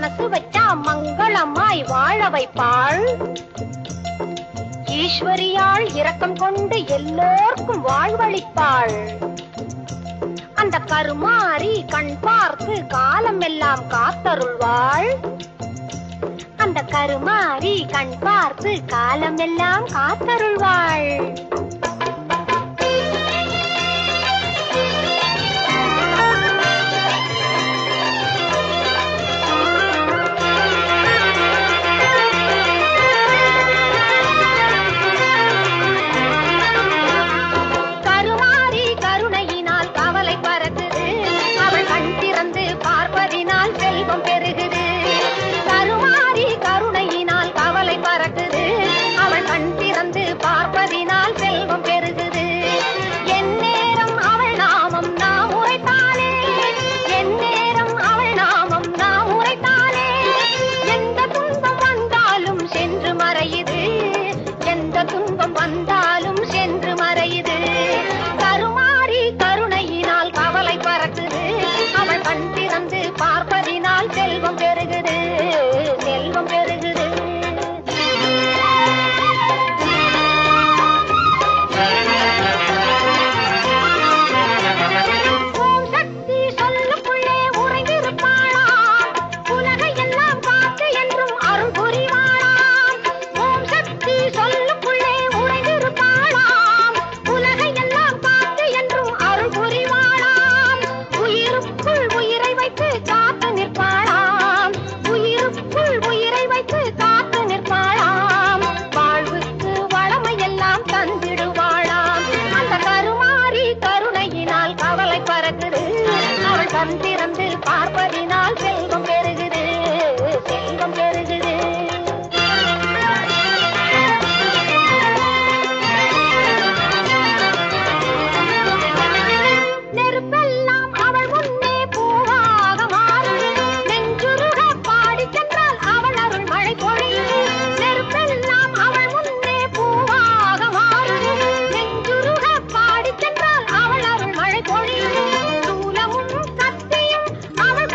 மனசு வச்சா மங்களமாய் வாழ வைப்பாள். ஈஸ்வரியாள் இரக்கம் கொண்டு எல்லோர்க்கும் வாழ்வளிப்பாள். அந்த கருமாறி கண் பார்த்து காலம் எல்லாம் காத்தருள்வாள். அந்த கருமாறி கண் பார்த்து காலம் எல்லாம் காத்தருள்வாள். பார்ப்பதினால் செல்வம் பெருகுது. எந்நேரம் அவள் நாமம் நாம் உரைத்தாலே, எந்நேரம் அவள் நாமம் நாம் உரைத்தாலே, எந்த துன்பம் வந்தாலும் சென்று மறையுது, எந்த துன்பம் வந்தாலும் சென்று மறையுது. கருமாறி கருணையினால் கவலை பறக்குது. அவள் கண் திறந்து பார்ப்பதினால் செல்வம் பெருகுது, செல்வம் பெருகுது. கண் திறந்து பார்ப்பதினால் செல்வம் பெருகுது, செல்வம் பெருகுது. நெருப்பெல்லாம் அவள் முன்னே பூவாக மாறும். நெஞ்சுருக பாடி சென்றால் அவள் அருள் மழை பொழியும். நெருப்பெல்லாம் அவள் முன்னே பூவாக மாறும். நெஞ்சுருக பாடி சென்றால் அவள் அருள் மழை பொழியும். அவள்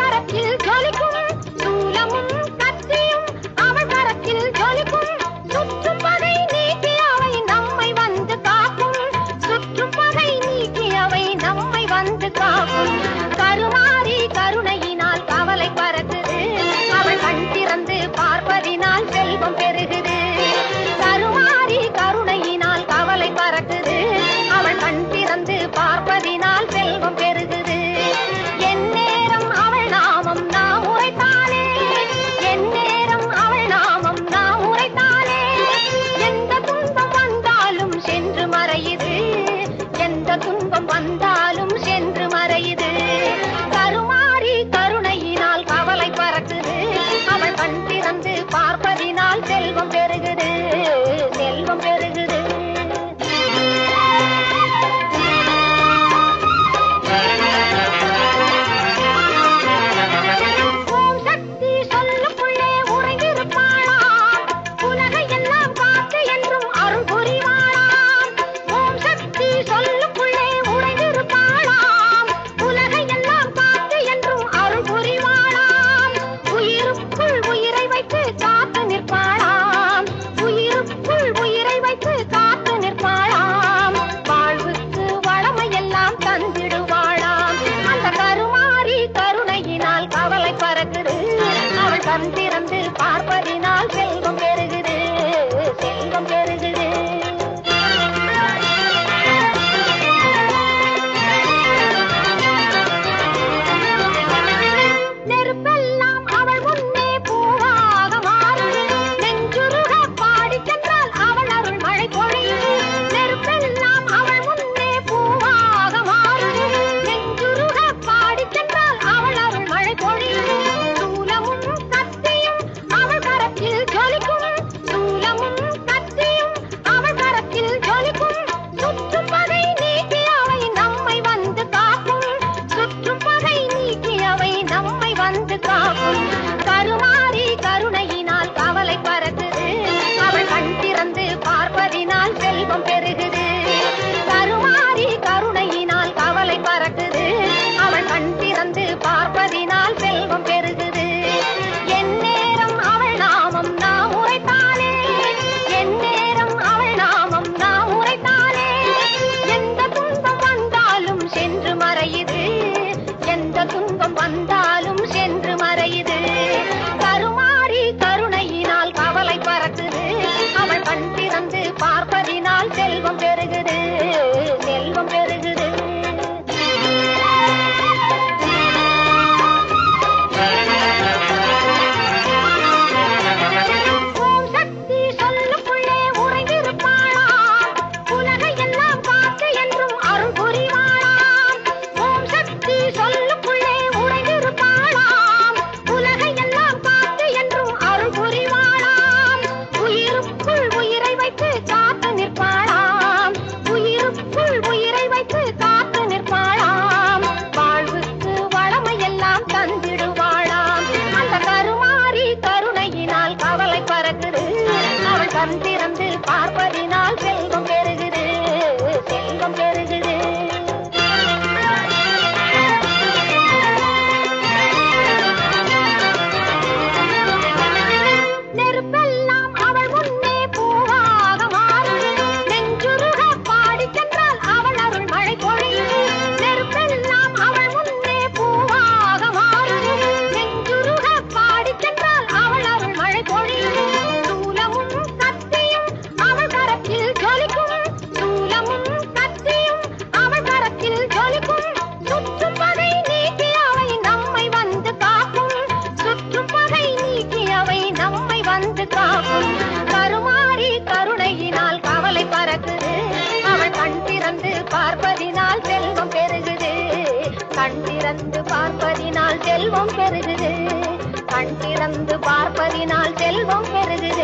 பறக்குது. அவள் கண் திறந்து பார்ப்பதினால் செல்வம் பெருகுது, செல்வம் பெருகுது. நெருப்பெல்லாம் அவள் முன்னே பூவாக மாறும். நெஞ்சுருக பாடி சென்றால் அவள் அருள் மழை பொழியும். நெருப்பெல்லாம் அவள் முன்னே பூவாக மாறும். நெஞ்சுருக பாடி சென்றால் அவள் அருள் மழை பொழியும். சூலமும் கத்தியும் அவள் கரத்தில் ஜொலிக்கும். சூலமும் கத்தியும் அவள் கரத்தில் ஜொலிக்கும். சுற்றும் பகை நீக்கி அவை நம்மை வந்து காக்கும். சுற்றும் பகை நீக்கி அவை நம்மை வந்து காக்கும். கருமாறி கருணையினால் கவலை பறக்குது. அவள் கண் திறந்து பார்ப்பதினால் செல்வம் பெருகுது. கண் திறந்து பார்ப்பதினால் செல்வம் பெருகுது. கண் திறந்து பார்ப்பதினால் செல்வம் பெருகுது.